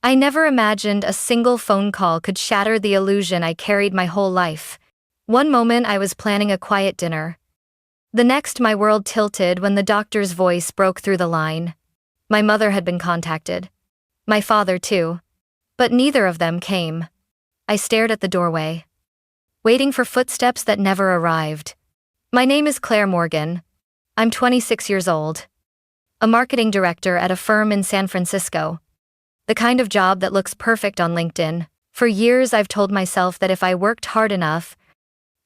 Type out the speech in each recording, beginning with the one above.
I never imagined a single phone call could shatter the illusion I carried my whole life. One moment I was planning a quiet dinner. The next my world tilted when the doctor's voice broke through the line. My mother had been contacted. My father too. But neither of them came. I stared at the doorway, waiting for footsteps that never arrived. My name is Claire Morgan. I'm 26 years old. A marketing director at a firm in San Francisco. The kind of job that looks perfect on LinkedIn. For years I've told myself that if I worked hard enough,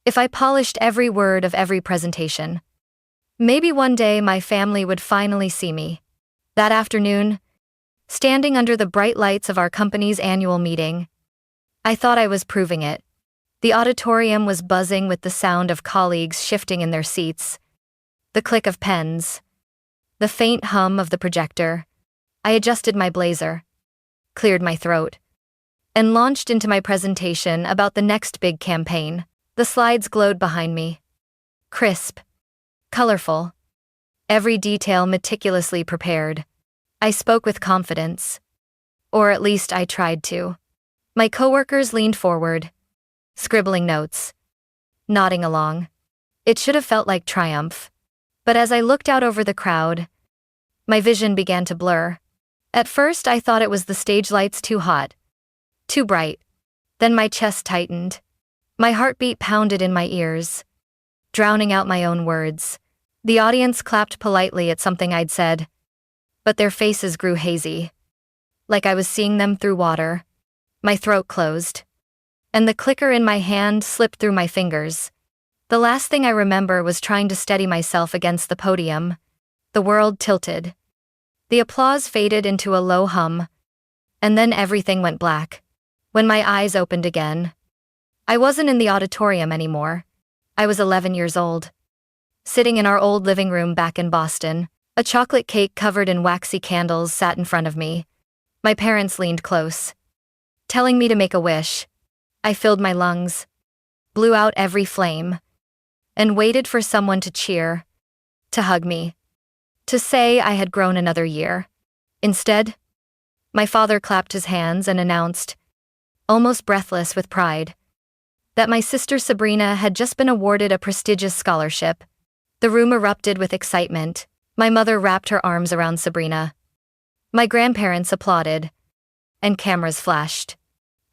if I polished every word of every presentation, maybe one day my family would finally see me. That afternoon, standing under the bright lights of our company's annual meeting, I thought I was proving it. The auditorium was buzzing with the sound of colleagues shifting in their seats, the click of pens, the faint hum of the projector. I adjusted my blazer, cleared my throat, and launched into my presentation about the next big campaign. The slides glowed behind me. Crisp, colorful, every detail meticulously prepared. I spoke with confidence. Or at least I tried to. My coworkers leaned forward, scribbling notes, nodding along. It should have felt like triumph. But as I looked out over the crowd, my vision began to blur. At first I thought it was the stage lights too hot, too bright. Then my chest tightened. My heartbeat pounded in my ears, drowning out my own words. The audience clapped politely at something I'd said, but their faces grew hazy, like I was seeing them through water. My throat closed, and the clicker in my hand slipped through my fingers. The last thing I remember was trying to steady myself against the podium. The world tilted. The applause faded into a low hum, and then everything went black. When my eyes opened again, I wasn't in the auditorium anymore. I was 11 years old, sitting in our old living room back in Boston. A chocolate cake covered in waxy candles sat in front of me. My parents leaned close, telling me to make a wish. I filled my lungs, blew out every flame, and waited for someone to cheer, to hug me, to say I had grown another year. Instead, my father clapped his hands and announced, almost breathless with pride, that my sister Sabrina had just been awarded a prestigious scholarship. The room erupted with excitement. My mother wrapped her arms around Sabrina. My grandparents applauded, and cameras flashed.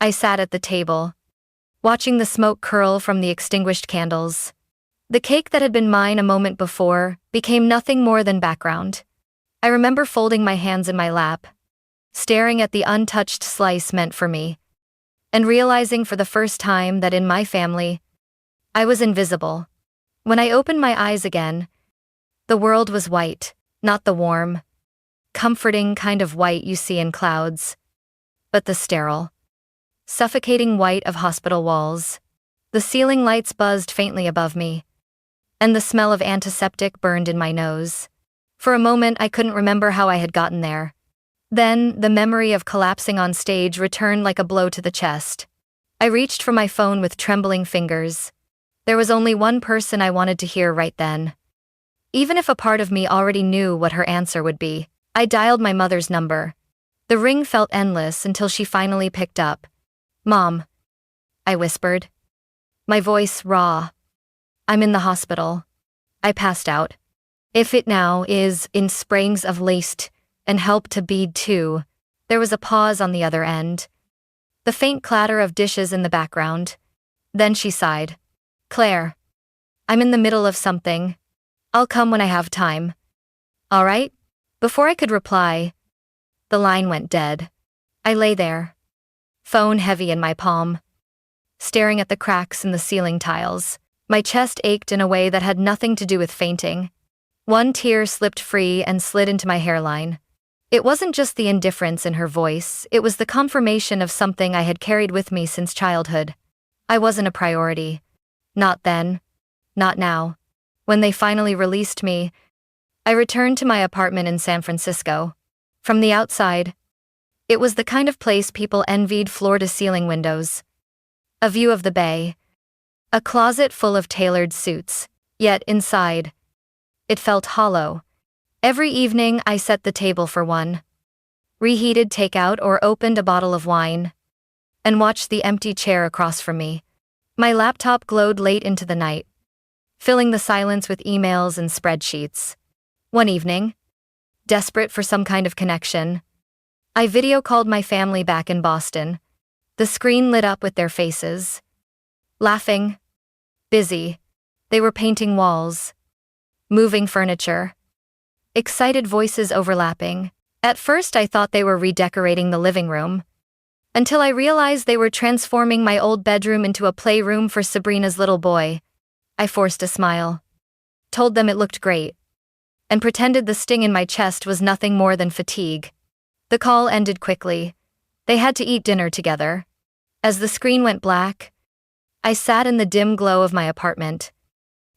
I sat at the table, watching the smoke curl from the extinguished candles. The cake that had been mine a moment before became nothing more than background. I remember folding my hands in my lap, staring at the untouched slice meant for me, and realizing for the first time that in my family, I was invisible. When I opened my eyes again, the world was white, not the warm, comforting kind of white you see in clouds, but the sterile, suffocating white of hospital walls. The ceiling lights buzzed faintly above me, and the smell of antiseptic burned in my nose. For a moment I couldn't remember how I had gotten there. Then, the memory of collapsing on stage returned like a blow to the chest. I reached for my phone with trembling fingers. There was only one person I wanted to hear right then. Even if a part of me already knew what her answer would be, I dialed my mother's number. The ring felt endless until she finally picked up. "Mom," I whispered, my voice raw. "I'm in the hospital. I passed out. If it now is in springs of laced, and help to bead too." There was a pause on the other end, the faint clatter of dishes in the background. Then she sighed. "Claire, I'm in the middle of something. I'll come when I have time." "All right?" Before I could reply, the line went dead. I lay there, phone heavy in my palm, staring at the cracks in the ceiling tiles. My chest ached in a way that had nothing to do with fainting. One tear slipped free and slid into my hairline. It wasn't just the indifference in her voice, it was the confirmation of something I had carried with me since childhood. I wasn't a priority. Not then. Not now. When they finally released me, I returned to my apartment in San Francisco. From the outside, it was the kind of place people envied: floor-to-ceiling windows, a view of the bay, a closet full of tailored suits. Yet inside, it felt hollow. Every evening I set the table for one, reheated takeout, or opened a bottle of wine, and watched the empty chair across from me. My laptop glowed late into the night, filling the silence with emails and spreadsheets. One evening, desperate for some kind of connection, I video called my family back in Boston. The screen lit up with their faces. Laughing, busy. They were painting walls, moving furniture, excited voices overlapping. At first I thought they were redecorating the living room, until I realized they were transforming my old bedroom into a playroom for Sabrina's little boy. I forced a smile, told them it looked great, and pretended the sting in my chest was nothing more than fatigue. The call ended quickly. They had to eat dinner together. As the screen went black, I sat in the dim glow of my apartment,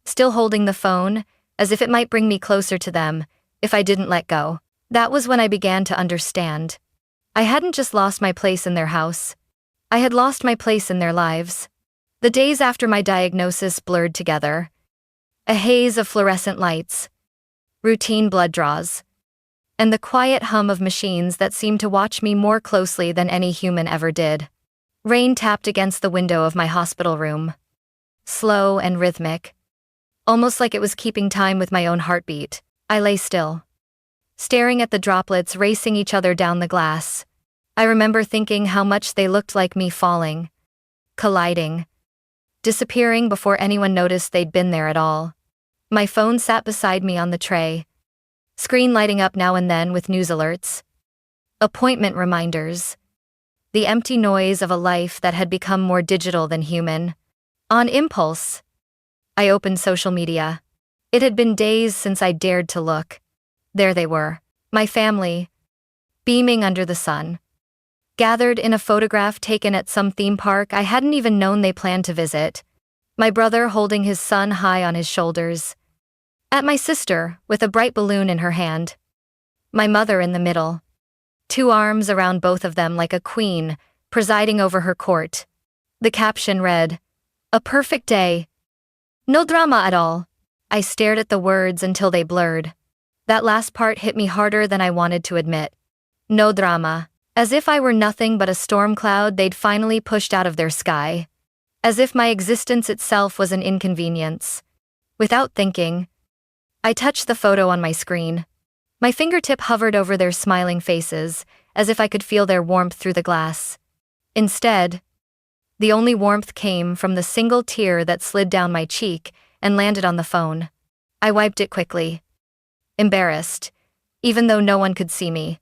still holding the phone, as if it might bring me closer to them if I didn't let go. That was when I began to understand. I hadn't just lost my place in their house. I had lost my place in their lives. The days after my diagnosis blurred together. A haze of fluorescent lights, routine blood draws, and the quiet hum of machines that seemed to watch me more closely than any human ever did. Rain tapped against the window of my hospital room, slow and rhythmic, almost like it was keeping time with my own heartbeat. I lay still, staring at the droplets racing each other down the glass. I remember thinking how much they looked like me falling, colliding, disappearing before anyone noticed they'd been there at all. My phone sat beside me on the tray, screen lighting up now and then with news alerts, appointment reminders, the empty noise of a life that had become more digital than human. On impulse, I opened social media. It had been days since I dared to look. There they were, my family, beaming under the sun, gathered in a photograph taken at some theme park I hadn't even known they planned to visit. My brother holding his son high on his shoulders. At my sister, with a bright balloon in her hand. My mother in the middle, two arms around both of them like a queen, presiding over her court. The caption read, "A perfect day. No drama at all." I stared at the words until they blurred. That last part hit me harder than I wanted to admit. No drama. As if I were nothing but a storm cloud they'd finally pushed out of their sky. As if my existence itself was an inconvenience. Without thinking, I touched the photo on my screen. My fingertip hovered over their smiling faces, as if I could feel their warmth through the glass. Instead, the only warmth came from the single tear that slid down my cheek and landed on the phone. I wiped it quickly, embarrassed, even though no one could see me.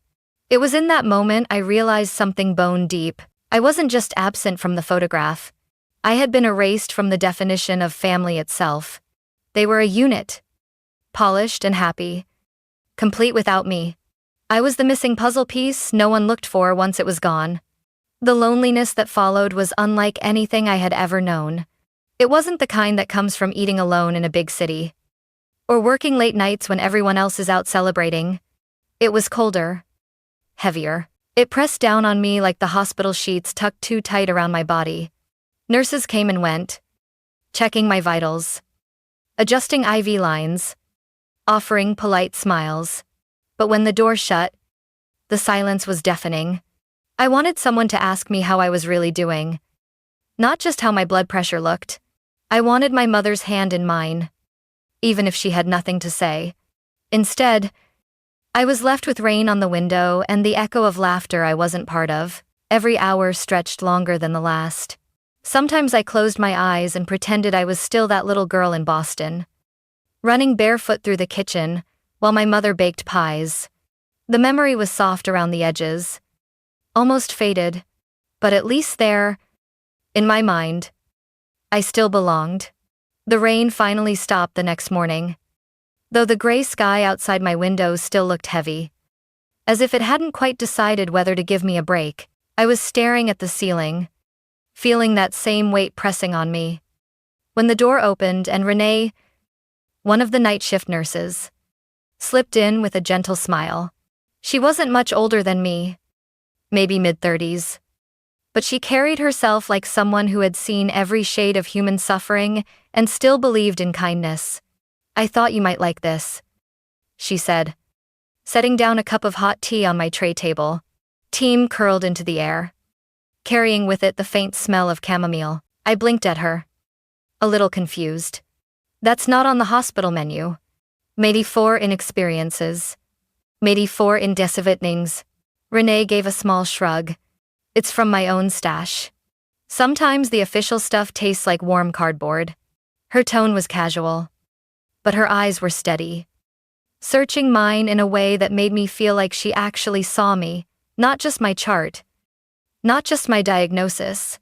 It was in that moment I realized something bone deep. I wasn't just absent from the photograph. I had been erased from the definition of family itself. They were a unit, polished and happy, complete without me. I was the missing puzzle piece no one looked for once it was gone. The loneliness that followed was unlike anything I had ever known. It wasn't the kind that comes from eating alone in a big city, or working late nights when everyone else is out celebrating. It was colder, heavier. It pressed down on me like the hospital sheets tucked too tight around my body. Nurses came and went, checking my vitals, adjusting IV lines, offering polite smiles. But when the door shut, the silence was deafening. I wanted someone to ask me how I was really doing. Not just how my blood pressure looked. I wanted my mother's hand in mine, even if she had nothing to say. Instead, I was left with rain on the window and the echo of laughter I wasn't part of. Every hour stretched longer than the last. Sometimes I closed my eyes and pretended I was still that little girl in Boston, running barefoot through the kitchen while my mother baked pies. The memory was soft around the edges, almost faded, but at least there, in my mind, I still belonged. The rain finally stopped the next morning, though the gray sky outside my window still looked heavy, as if it hadn't quite decided whether to give me a break. I was staring at the ceiling, feeling that same weight pressing on me, when the door opened and Renee, one of the night shift nurses, slipped in with a gentle smile. She wasn't much older than me, maybe mid-30s, but she carried herself like someone who had seen every shade of human suffering and still believed in kindness. "I thought you might like this," she said, setting down a cup of hot tea on my tray table. Team curled into the air, carrying with it the faint smell of chamomile. I blinked at her, a little confused. That's not on the hospital menu. Maybe for inexperiences. Maybe for indecisivenings. Renee gave a small shrug. It's from my own stash. Sometimes the official stuff tastes like warm cardboard. Her tone was casual, but her eyes were steady, searching mine in a way that made me feel like she actually saw me, not just my chart, not just my diagnosis.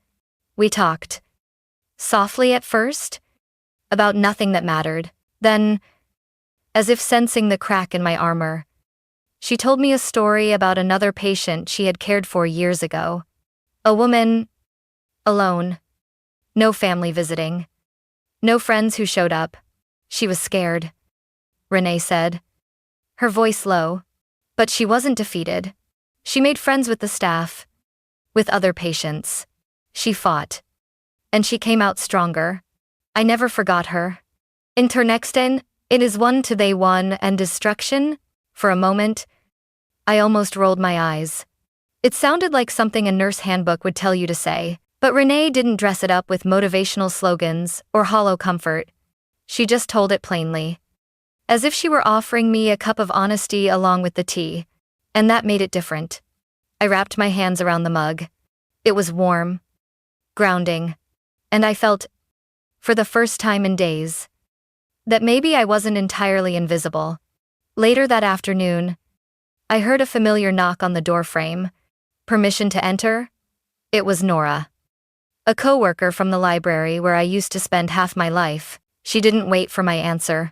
We talked, softly at first, about nothing that mattered. Then, as if sensing the crack in my armor, she told me a story about another patient she had cared for years ago. A woman, alone. No family visiting. No friends who showed up. She was scared, Renee said, her voice low. But she wasn't defeated. She made friends with the staff, with other patients. She fought. And she came out stronger. I never forgot her. Internexten, it is one to they one and destruction? For a moment, I almost rolled my eyes. It sounded like something a nurse handbook would tell you to say, but Renee didn't dress it up with motivational slogans or hollow comfort. She just told it plainly, as if she were offering me a cup of honesty along with the tea, and that made it different. I wrapped my hands around the mug. It was warm, grounding, and I felt, for the first time in days, that maybe I wasn't entirely invisible. Later that afternoon, I heard a familiar knock on the doorframe. Permission to enter? It was Nora, a coworker from the library where I used to spend half my life. She didn't wait for my answer.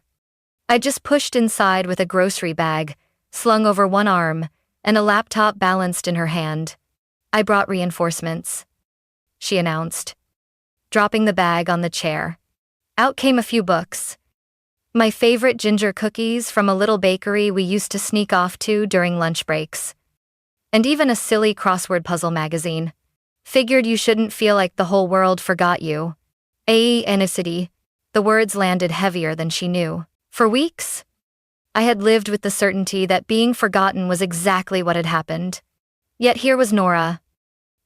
I just pushed inside with a grocery bag, slung over one arm, and a laptop balanced in her hand. I brought reinforcements, she announced, dropping the bag on the chair. Out came a few books. My favorite ginger cookies from a little bakery we used to sneak off to during lunch breaks. And even a silly crossword puzzle magazine. Figured you shouldn't feel like the whole world forgot you. Aenicity. The words landed heavier than she knew. For weeks, I had lived with the certainty that being forgotten was exactly what had happened. Yet here was Nora,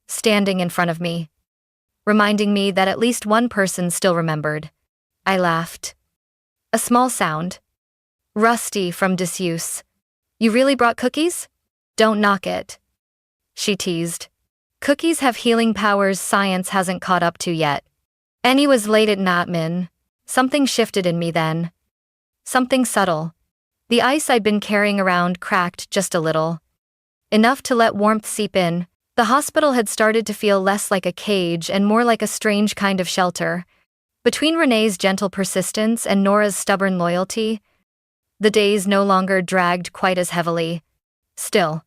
standing in front of me, reminding me that at least one person still remembered. I laughed. A small sound, rusty from disuse. You really brought cookies? Don't knock it, she teased. Cookies have healing powers science hasn't caught up to yet. And he was late at night, Min. Something shifted in me then. Something subtle. The ice I'd been carrying around cracked just a little. Enough to let warmth seep in. The hospital had started to feel less like a cage and more like a strange kind of shelter. Between Renee's gentle persistence and Nora's stubborn loyalty, the days no longer dragged quite as heavily. Still,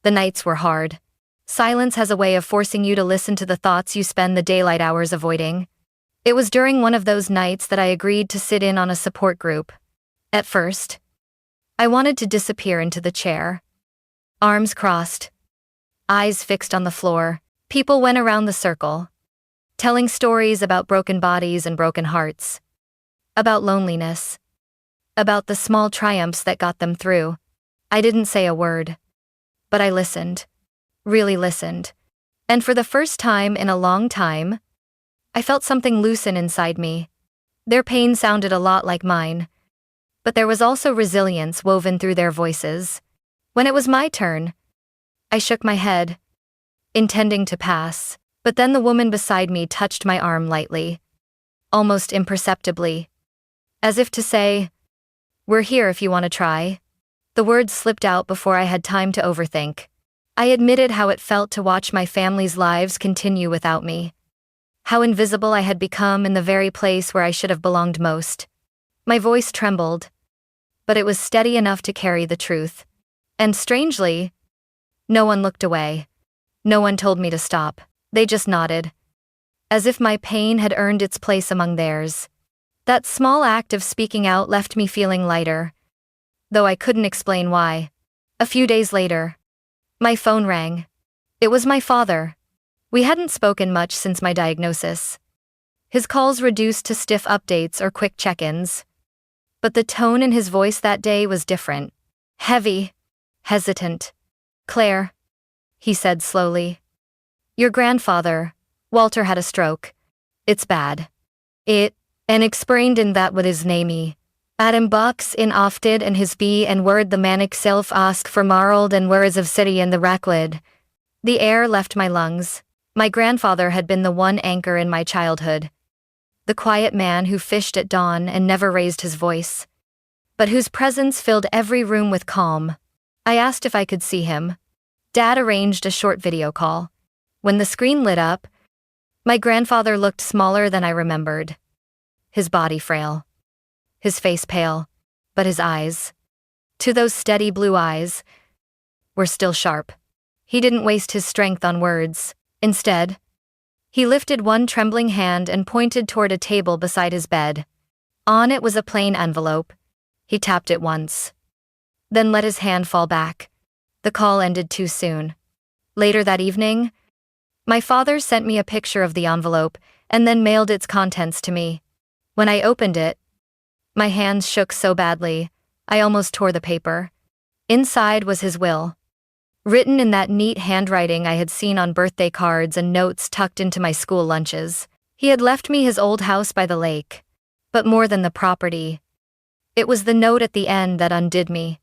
the nights were hard. Silence has a way of forcing you to listen to the thoughts you spend the daylight hours avoiding. It was during one of those nights that I agreed to sit in on a support group. At first, I wanted to disappear into the chair. Arms crossed, eyes fixed on the floor. People went around the circle, telling stories about broken bodies and broken hearts, about loneliness, about the small triumphs that got them through. I didn't say a word, but I listened, really listened. And for the first time in a long time, I felt something loosen inside me. Their pain sounded a lot like mine, but there was also resilience woven through their voices. When it was my turn, I shook my head, intending to pass, but then the woman beside me touched my arm lightly, almost imperceptibly, as if to say, "We're here if you want to try." The words slipped out before I had time to overthink. I admitted how it felt to watch my family's lives continue without me. How invisible I had become in the very place where I should have belonged most. My voice trembled, but it was steady enough to carry the truth. And strangely, no one looked away. No one told me to stop. They just nodded, as if my pain had earned its place among theirs. That small act of speaking out left me feeling lighter, though I couldn't explain why. A few days later, my phone rang. It was my father. We hadn't spoken much since my diagnosis. His calls reduced to stiff updates or quick check-ins. But the tone in his voice that day was different. Heavy, hesitant. "Claire," he said slowly. Your grandfather, Walter, had a stroke. It's bad. And explained in that what his namey. Adam bucks in ofted and his be and word the manic self ask for marled and whereas of city in the racklid. The air left my lungs. My grandfather had been the one anchor in my childhood. The quiet man who fished at dawn and never raised his voice, but whose presence filled every room with calm. I asked if I could see him. Dad arranged a short video call. When the screen lit up, my grandfather looked smaller than I remembered. His body frail. His face pale. But his eyes, to those steady blue eyes, were still sharp. He didn't waste his strength on words. Instead, he lifted one trembling hand and pointed toward a table beside his bed. On it was a plain envelope. He tapped it once, then let his hand fall back. The call ended too soon. Later that evening, my father sent me a picture of the envelope and then mailed its contents to me. When I opened it, my hands shook so badly, I almost tore the paper. Inside was his will, written in that neat handwriting I had seen on birthday cards and notes tucked into my school lunches. He had left me his old house by the lake, but more than the property, it was the note at the end that undid me.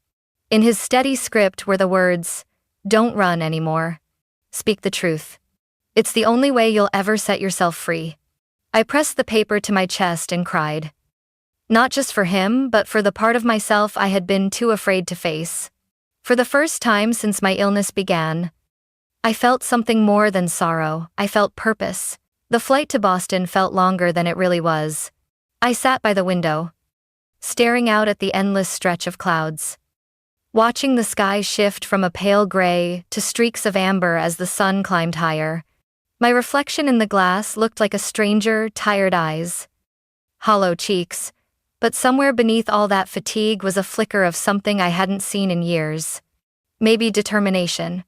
In his steady script were the words, "Don't run anymore. Speak the truth. It's the only way you'll ever set yourself free." I pressed the paper to my chest and cried. Not just for him, but for the part of myself I had been too afraid to face. For the first time since my illness began, I felt something more than sorrow. I felt purpose. The flight to Boston felt longer than it really was. I sat by the window, staring out at the endless stretch of clouds, watching the sky shift from a pale gray to streaks of amber as the sun climbed higher. My reflection in the glass looked like a stranger, tired eyes, hollow cheeks, but somewhere beneath all that fatigue was a flicker of something I hadn't seen in years. Maybe determination.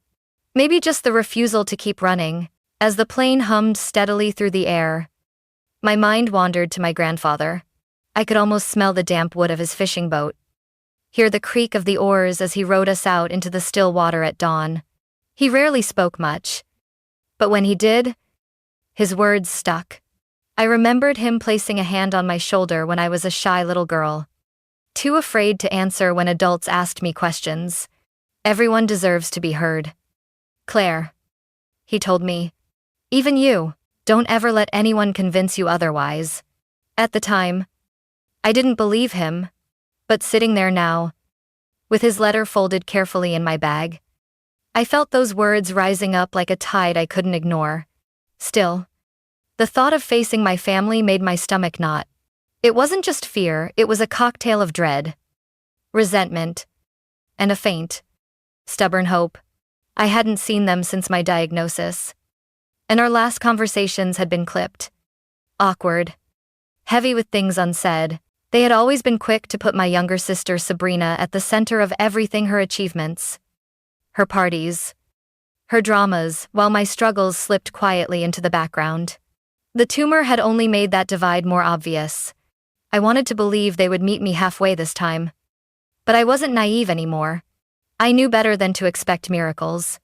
Maybe just the refusal to keep running. As the plane hummed steadily through the air, my mind wandered to my grandfather. I could almost smell the damp wood of his fishing boat, hear the creak of the oars as he rowed us out into the still water at dawn. He rarely spoke much, but when he did, his words stuck. I remembered him placing a hand on my shoulder when I was a shy little girl, too afraid to answer when adults asked me questions. Everyone deserves to be heard. Claire, he told me, even you, don't ever let anyone convince you otherwise. At the time, I didn't believe him, but sitting there now, with his letter folded carefully in my bag, I felt those words rising up like a tide I couldn't ignore. Still, the thought of facing my family made my stomach knot. It wasn't just fear, it was a cocktail of dread, resentment, and a faint, stubborn hope. I hadn't seen them since my diagnosis, and our last conversations had been clipped. Awkward, heavy with things unsaid. They had always been quick to put my younger sister Sabrina at the center of everything, her achievements, her parties, her dramas, while my struggles slipped quietly into the background. The tumor had only made that divide more obvious. I wanted to believe they would meet me halfway this time. But I wasn't naive anymore. I knew better than to expect miracles.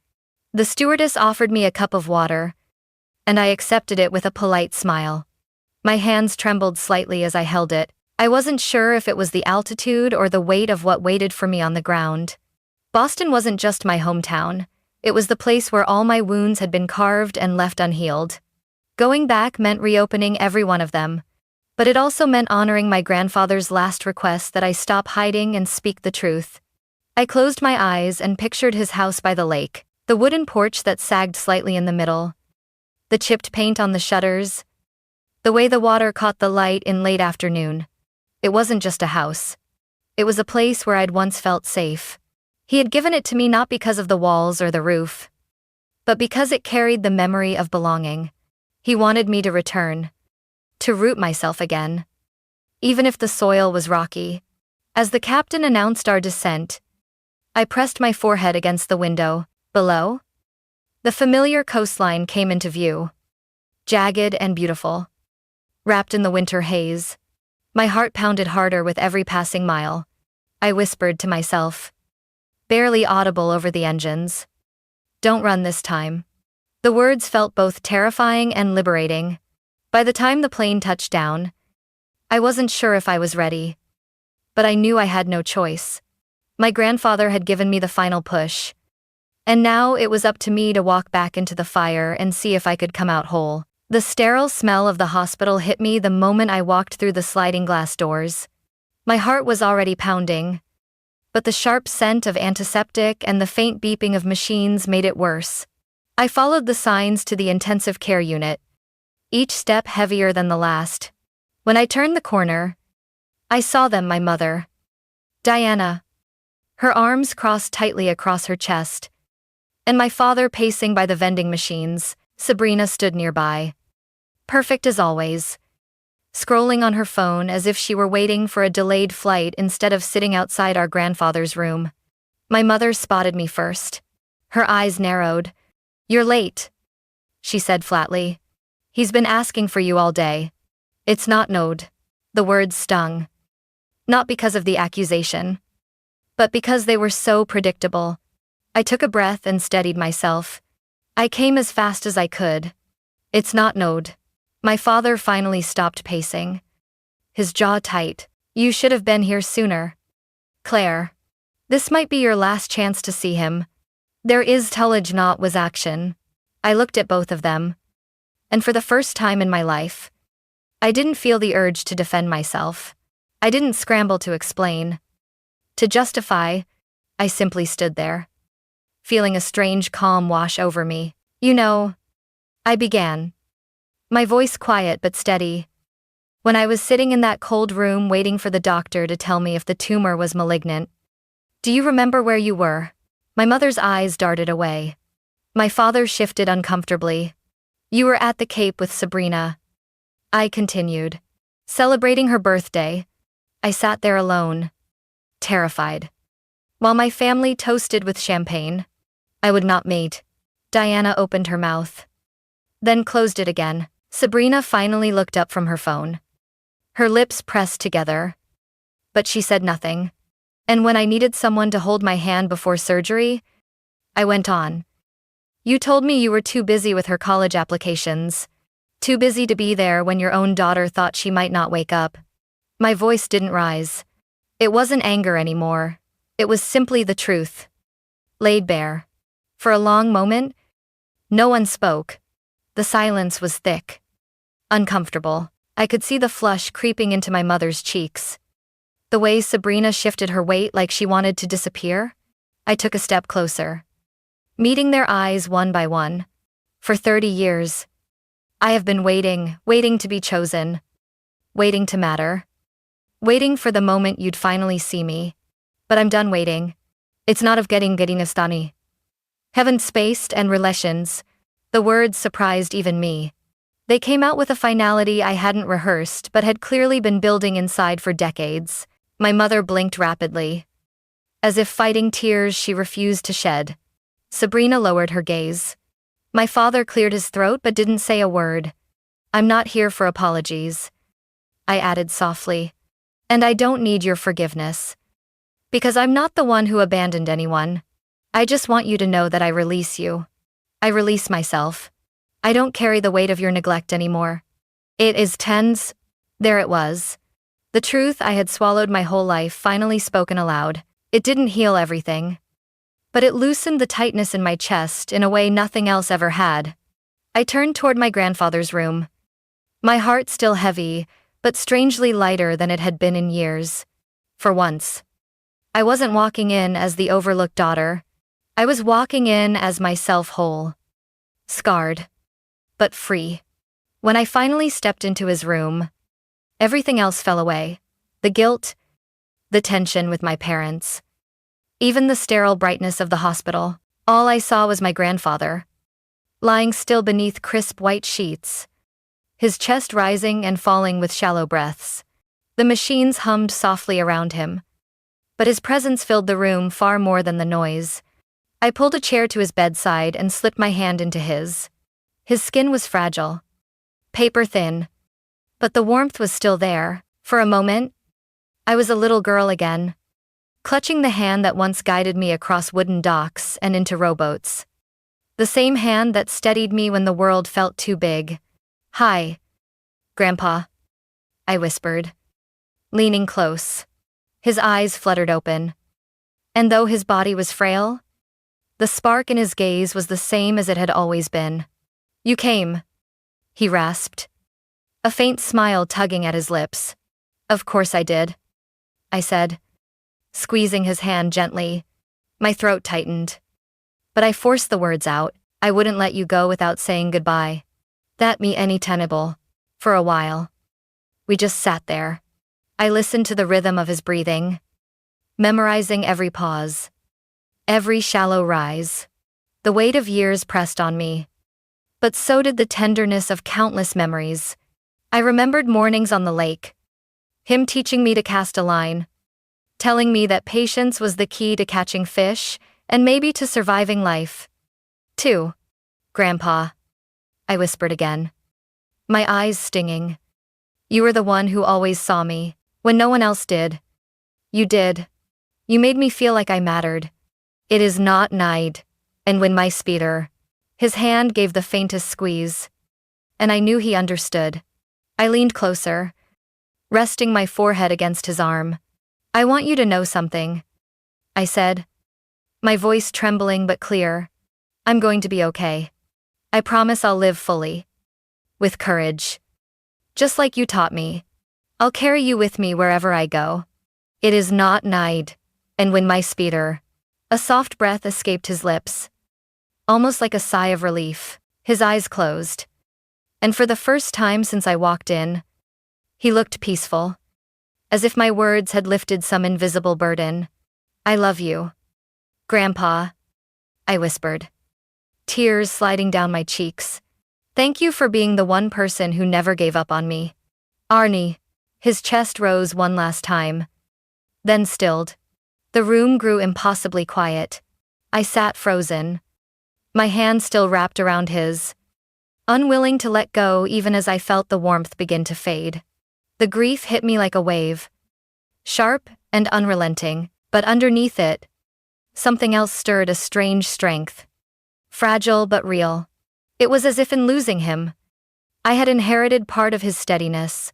The stewardess offered me a cup of water, and I accepted it with a polite smile. My hands trembled slightly as I held it. I wasn't sure if it was the altitude or the weight of what waited for me on the ground. Boston wasn't just my hometown. It was the place where all my wounds had been carved and left unhealed. Going back meant reopening every one of them, but it also meant honoring my grandfather's last request that I stop hiding and speak the truth. I closed my eyes and pictured his house by the lake, the wooden porch that sagged slightly in the middle, the chipped paint on the shutters, the way the water caught the light in late afternoon. It wasn't just a house. It was a place where I'd once felt safe. He had given it to me not because of the walls or the roof, but because it carried the memory of belonging. He wanted me to return, to root myself again, even if the soil was rocky. As the captain announced our descent, I pressed my forehead against the window. Below, the familiar coastline came into view, jagged and beautiful, wrapped in the winter haze. My heart pounded harder with every passing mile. I whispered to myself, barely audible over the engines, Don't run this time. The words felt both terrifying and liberating. By the time the plane touched down, I wasn't sure if I was ready. But I knew I had no choice. My grandfather had given me the final push. And now it was up to me to walk back into the fire and see if I could come out whole. The sterile smell of the hospital hit me the moment I walked through the sliding glass doors. My heart was already pounding, but the sharp scent of antiseptic and the faint beeping of machines made it worse. I followed the signs to the intensive care unit, each step heavier than the last. When I turned the corner, I saw them, my mother, Diana, her arms crossed tightly across her chest, and my father pacing by the vending machines. Sabrina stood nearby, perfect as always, scrolling on her phone as if she were waiting for a delayed flight instead of sitting outside our grandfather's room. My mother spotted me first. Her eyes narrowed. "You're late," she said flatly. "He's been asking for you all day." "It's not Node." The words stung. Not because of the accusation, but because they were so predictable. I took a breath and steadied myself. I came as fast as I could. "It's not Node." My father finally stopped pacing, his jaw tight. "You should have been here sooner. Claire, this might be your last chance to see him. There is tillage, not was action." I looked at both of them, and for the first time in my life, I didn't feel the urge to defend myself. I didn't scramble to explain, to justify. I simply stood there, feeling a strange calm wash over me. "You know," I began, my voice quiet but steady, "when I was sitting in that cold room waiting for the doctor to tell me if the tumor was malignant. Do you remember where you were?" My mother's eyes darted away. My father shifted uncomfortably. "You were at the Cape with Sabrina," I continued, "celebrating her birthday. I sat there alone, terrified, while my family toasted with champagne. I would not mate." Diana opened her mouth, then closed it again. Sabrina finally looked up from her phone. Her lips pressed together, but she said nothing. And when I needed someone to hold my hand before surgery, I went on. "You told me you were too busy with her college applications, too busy to be there when your own daughter thought she might not wake up." My voice didn't rise. It wasn't anger anymore. It was simply the truth, laid bare. For a long moment, no one spoke. The silence was thick, uncomfortable. I could see the flush creeping into my mother's cheeks. The way Sabrina shifted her weight like she wanted to disappear. I took a step closer, meeting their eyes one by one. For 30 years, I have been waiting to be chosen, waiting to matter, waiting for the moment you'd finally see me. But I'm done waiting. It's not of getting astani. Heaven spaced and relations. The words surprised even me. They came out with a finality I hadn't rehearsed but had clearly been building inside for decades. My mother blinked rapidly, as if fighting tears she refused to shed. Sabrina lowered her gaze. My father cleared his throat but didn't say a word. "I'm not here for apologies," I added softly. "And I don't need your forgiveness. Because I'm not the one who abandoned anyone. I just want you to know that I release you. I release myself. I don't carry the weight of your neglect anymore." It is tense. There it was. The truth I had swallowed my whole life finally spoken aloud. It didn't heal everything, but it loosened the tightness in my chest in a way nothing else ever had. I turned toward my grandfather's room, my heart still heavy, but strangely lighter than it had been in years. For once, I wasn't walking in as the overlooked daughter. I was walking in as myself, whole, scarred, but free. When I finally stepped into his room, everything else fell away. The guilt, the tension with my parents, even the sterile brightness of the hospital. All I saw was my grandfather, lying still beneath crisp white sheets, his chest rising and falling with shallow breaths. The machines hummed softly around him, but his presence filled the room far more than the noise. I pulled a chair to his bedside and slipped my hand into his. His skin was fragile, paper thin, but the warmth was still there. For a moment, I was a little girl again, clutching the hand that once guided me across wooden docks and into rowboats. The same hand that steadied me when the world felt too big. "Hi, Grandpa," I whispered, leaning close. His eyes fluttered open. And though his body was frail, the spark in his gaze was the same as it had always been. "You came," he rasped, a faint smile tugging at his lips. "Of course I did," I said, squeezing his hand gently. My throat tightened. But I forced the words out. "I wouldn't let you go without saying goodbye. That me any tenable." For a while, we just sat there. I listened to the rhythm of his breathing, memorizing every pause, every shallow rise. The weight of years pressed on me, but so did the tenderness of countless memories. I remembered mornings on the lake, him teaching me to cast a line, telling me that patience was the key to catching fish and maybe to surviving life. "Too, Grandpa," I whispered again, my eyes stinging. "You were the one who always saw me, when no one else did. You did. You made me feel like I mattered. It is not night, and when my speeder." His hand gave the faintest squeeze, and I knew he understood. I leaned closer, resting my forehead against his arm. "I want you to know something," I said, my voice trembling but clear. "I'm going to be okay. I promise I'll live fully. With courage. Just like you taught me. I'll carry you with me wherever I go. It is not night, and when my speeder." A soft breath escaped his lips, almost like a sigh of relief. His eyes closed, and for the first time since I walked in, he looked peaceful, as if my words had lifted some invisible burden. "I love you, Grandpa," I whispered, tears sliding down my cheeks. "Thank you for being the one person who never gave up on me." "Arnie." His chest rose one last time, then stilled. The room grew impossibly quiet. I sat frozen, my hand still wrapped around his, unwilling to let go even as I felt the warmth begin to fade. The grief hit me like a wave, sharp and unrelenting, but underneath it, something else stirred, a strange strength. Fragile but real. It was as if in losing him, I had inherited part of his steadiness,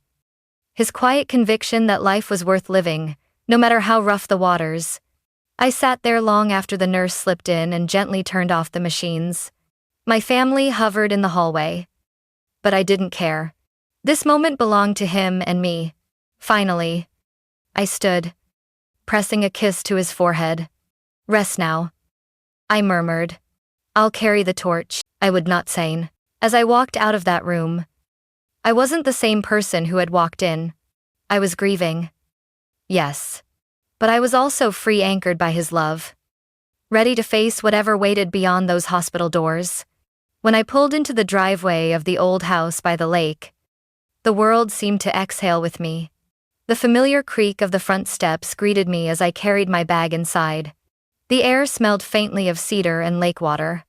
his quiet conviction that life was worth living, no matter how rough the waters. I sat there long after the nurse slipped in and gently turned off the machines. My family hovered in the hallway, but I didn't care. This moment belonged to him and me. Finally, I stood, pressing a kiss to his forehead. "Rest now," I murmured. "I'll carry the torch." I would not say. As I walked out of that room, I wasn't the same person who had walked in. I was grieving. Yes. But I was also free, anchored by his love, ready to face whatever waited beyond those hospital doors. When I pulled into the driveway of the old house by the lake, the world seemed to exhale with me. The familiar creak of the front steps greeted me as I carried my bag inside. The air smelled faintly of cedar and lake water,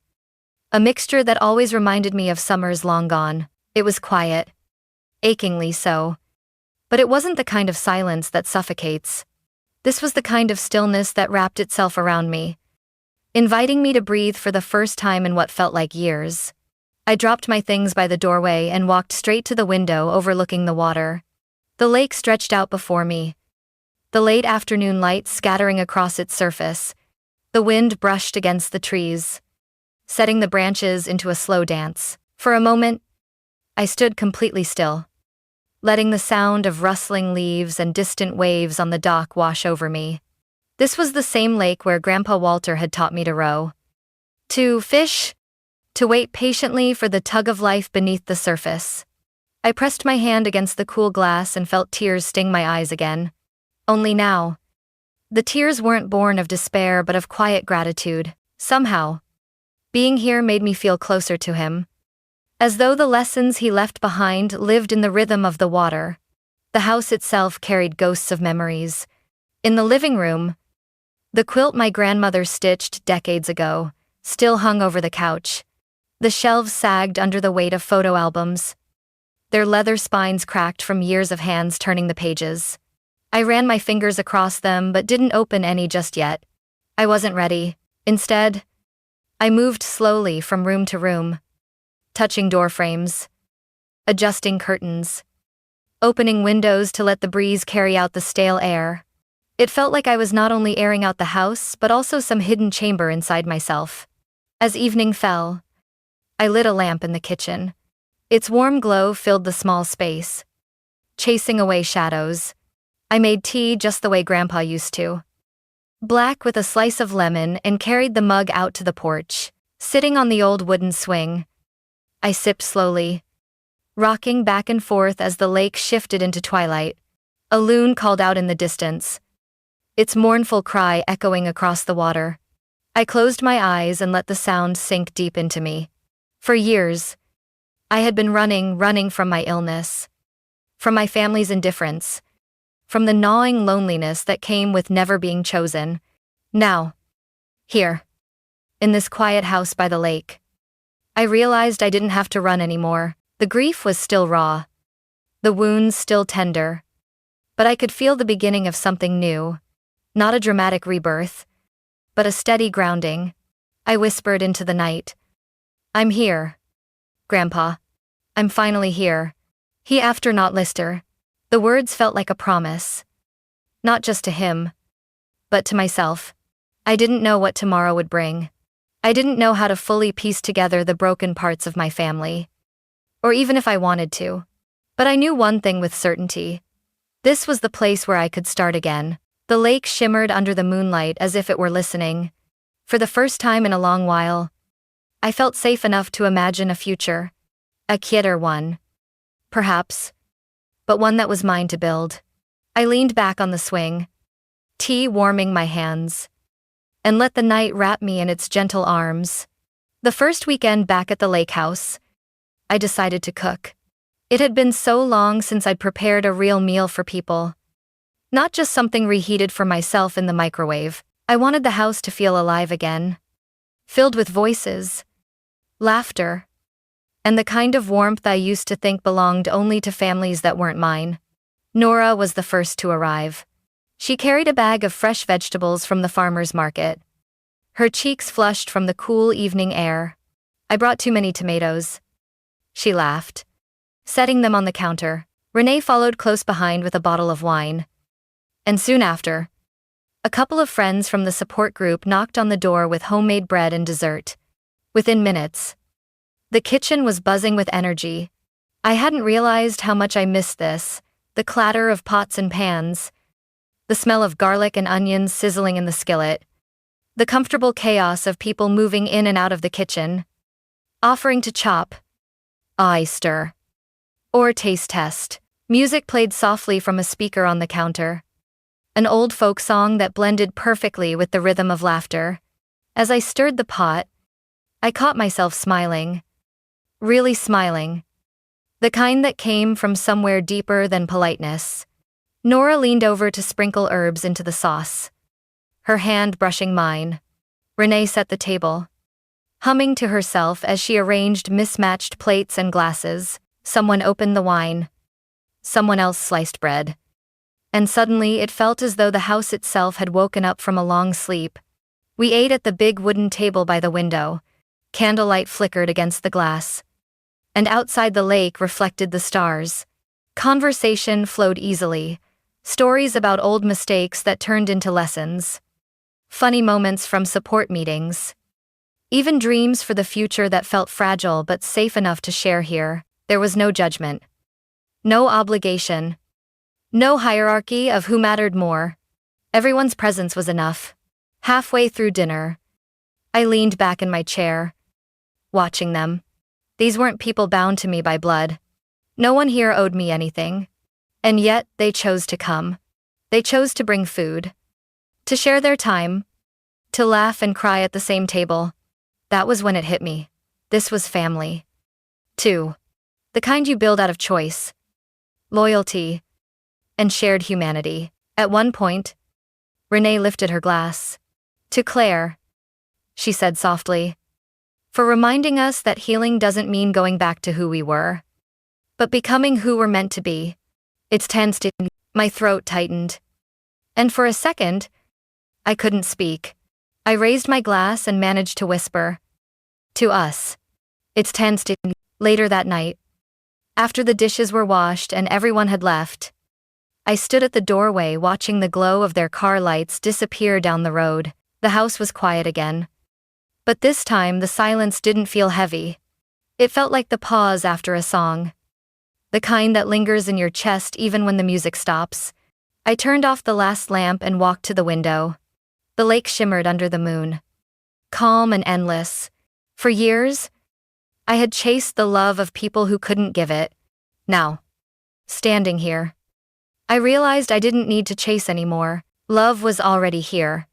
a mixture that always reminded me of summers long gone. It was quiet, achingly so, but it wasn't the kind of silence that suffocates. This was the kind of stillness that wrapped itself around me, inviting me to breathe for the first time in what felt like years. I dropped my things by the doorway and walked straight to the window overlooking the water. The lake stretched out before me, the late afternoon light scattering across its surface. The wind brushed against the trees, setting the branches into a slow dance. For a moment, I stood completely still, letting the sound of rustling leaves and distant waves on the dock wash over me. This was the same lake where Grandpa Walter had taught me to row, to fish, to wait patiently for the tug of life beneath the surface. I pressed my hand against the cool glass and felt tears sting my eyes again. Only now, the tears weren't born of despair but of quiet gratitude. Somehow, being here made me feel closer to him, as though the lessons he left behind lived in the rhythm of the water. The house itself carried ghosts of memories. In the living room, the quilt my grandmother stitched decades ago still hung over the couch. The shelves sagged under the weight of photo albums, their leather spines cracked from years of hands turning the pages. I ran my fingers across them but didn't open any just yet. I wasn't ready. Instead, I moved slowly from room to room, touching door frames, adjusting curtains, opening windows to let the breeze carry out the stale air. It felt like I was not only airing out the house but also some hidden chamber inside myself. As evening fell, I lit a lamp in the kitchen. Its warm glow filled the small space, chasing away shadows. I made tea just the way Grandpa used to. Black with a slice of lemon, and carried the mug out to the porch. Sitting on the old wooden swing, I sipped slowly, rocking back and forth as the lake shifted into twilight. A loon called out in the distance, its mournful cry echoing across the water. I closed my eyes and let the sound sink deep into me. For years, I had been running from my illness, from my family's indifference, from the gnawing loneliness that came with never being chosen. Now, here, in this quiet house by the lake, I realized I didn't have to run anymore. The grief was still raw, the wounds still tender, but I could feel the beginning of something new, not a dramatic rebirth, but a steady grounding. I whispered into the night, "I'm here, Grandpa. I'm finally here." He after not lister. The words felt like a promise. Not just to him, but to myself. I didn't know what tomorrow would bring. I didn't know how to fully piece together the broken parts of my family, or even if I wanted to. But I knew one thing with certainty. This was the place where I could start again. The lake shimmered under the moonlight as if it were listening. For the first time in a long while, I felt safe enough to imagine a future. A quieter one, perhaps, but one that was mine to build. I leaned back on the swing, tea warming my hands, and let the night wrap me in its gentle arms. The first weekend back at the lake house, I decided to cook. It had been so long since I'd prepared a real meal for people. Not just something reheated for myself in the microwave. I wanted the house to feel alive again, filled with voices, laughter, and the kind of warmth I used to think belonged only to families that weren't mine. Nora was the first to arrive. She carried a bag of fresh vegetables from the farmer's market. Her cheeks flushed from the cool evening air. "I brought too many tomatoes," she laughed, setting them on the counter. Renee followed close behind with a bottle of wine. And soon after, a couple of friends from the support group knocked on the door with homemade bread and dessert. Within minutes, the kitchen was buzzing with energy. I hadn't realized how much I missed this, the clatter of pots and pans, the smell of garlic and onions sizzling in the skillet, the comfortable chaos of people moving in and out of the kitchen, offering to chop, I stir, or taste test. Music played softly from a speaker on the counter, an old folk song that blended perfectly with the rhythm of laughter. As I stirred the pot, I caught myself smiling. Really smiling. The kind that came from somewhere deeper than politeness. Nora leaned over to sprinkle herbs into the sauce, her hand brushing mine. Renee set the table, humming to herself as she arranged mismatched plates and glasses. Someone opened the wine. Someone else sliced bread. And suddenly it felt as though the house itself had woken up from a long sleep. We ate at the big wooden table by the window. Candlelight flickered against the glass, and outside the lake reflected the stars. Conversation flowed easily, stories about old mistakes that turned into lessons, funny moments from support meetings, even dreams for the future that felt fragile but safe enough to share here. There was no judgment, no obligation, no hierarchy of who mattered more. Everyone's presence was enough. Halfway through dinner, I leaned back in my chair, watching them. These weren't people bound to me by blood. No one here owed me anything. And yet, they chose to come. They chose to bring food, to share their time, to laugh and cry at the same table. That was when it hit me. This was family. Too. The kind you build out of choice, loyalty, and shared humanity. At one point, Renee lifted her glass. "To Claire," she said softly, "for reminding us that healing doesn't mean going back to who we were, but becoming who we're meant to be." It's tense. My throat tightened. And for a second, I couldn't speak. I raised my glass and managed to whisper, To us, it's tense. Later that night, after the dishes were washed and everyone had left, I stood at the doorway watching the glow of their car lights disappear down the road. The house was quiet again. But this time the silence didn't feel heavy. It felt like the pause after a song. The kind that lingers in your chest even when the music stops. I turned off the last lamp and walked to the window. The lake shimmered under the moon. Calm and endless. For years, I had chased the love of people who couldn't give it. Now, standing here, I realized I didn't need to chase anymore. Love was already here.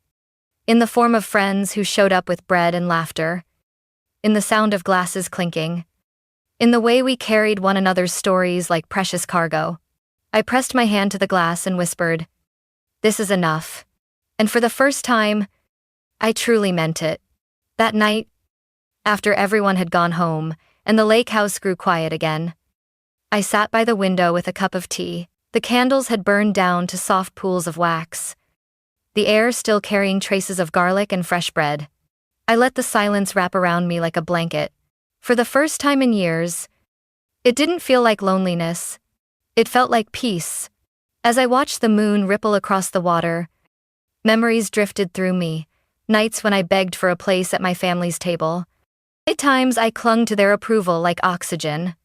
In the form of friends who showed up with bread and laughter. In the sound of glasses clinking. In the way we carried one another's stories like precious cargo. I pressed my hand to the glass and whispered, "This is enough." And for the first time, I truly meant it. That night, after everyone had gone home and the lake house grew quiet again, I sat by the window with a cup of tea. The candles had burned down to soft pools of wax. The air still carrying traces of garlic and fresh bread. I let the silence wrap around me like a blanket. For the first time in years, it didn't feel like loneliness. It felt like peace. As I watched the moon ripple across the water, memories drifted through me. Nights when I begged for a place at my family's table. At times I clung to their approval like oxygen.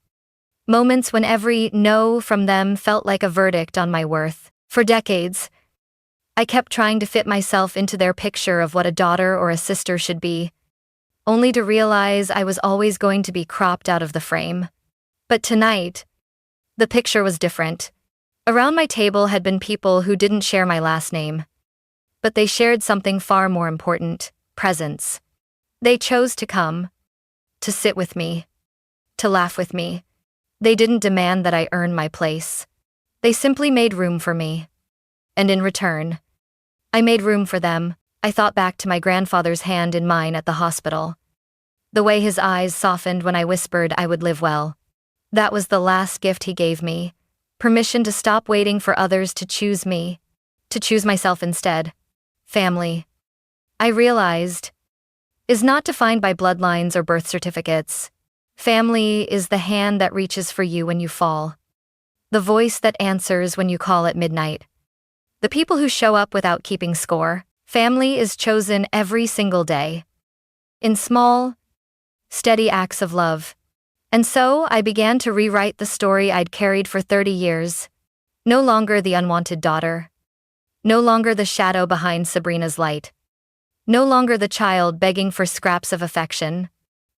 Moments when every no from them felt like a verdict on my worth. For decades, I kept trying to fit myself into their picture of what a daughter or a sister should be, only to realize I was always going to be cropped out of the frame. But tonight, the picture was different. Around my table had been people who didn't share my last name. But they shared something far more important: presence. They chose to come, to sit with me, to laugh with me. They didn't demand that I earn my place. They simply made room for me. And in return, I made room for them. I thought back to my grandfather's hand in mine at the hospital. The way his eyes softened when I whispered I would live well. That was the last gift he gave me. Permission to stop waiting for others to choose me, to choose myself instead. Family, I realized, is not defined by bloodlines or birth certificates. Family is the hand that reaches for you when you fall. The voice that answers when you call at midnight. The people who show up without keeping score. Family is chosen every single day. In small, steady acts of love. And so I began to rewrite the story I'd carried for 30 years. No longer the unwanted daughter. No longer the shadow behind Sabrina's light. No longer the child begging for scraps of affection.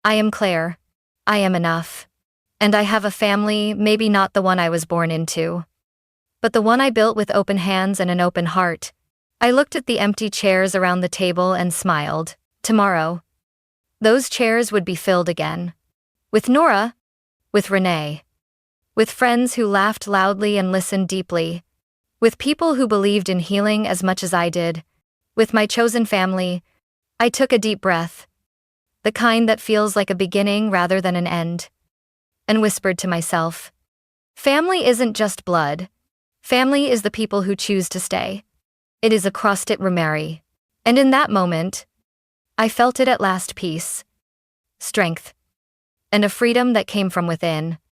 I am Claire. I am enough. And I have a family, maybe not the one I was born into, but the one I built with open hands and an open heart. I looked at the empty chairs around the table and smiled. Tomorrow, those chairs would be filled again. With Nora, with Renee, with friends who laughed loudly and listened deeply, with people who believed in healing as much as I did, with my chosen family. I took a deep breath, the kind that feels like a beginning rather than an end, and whispered to myself, family isn't just blood. Family is the people who choose to stay. It is across it Romeri. And in that moment, I felt it at last: peace, strength, and a freedom that came from within.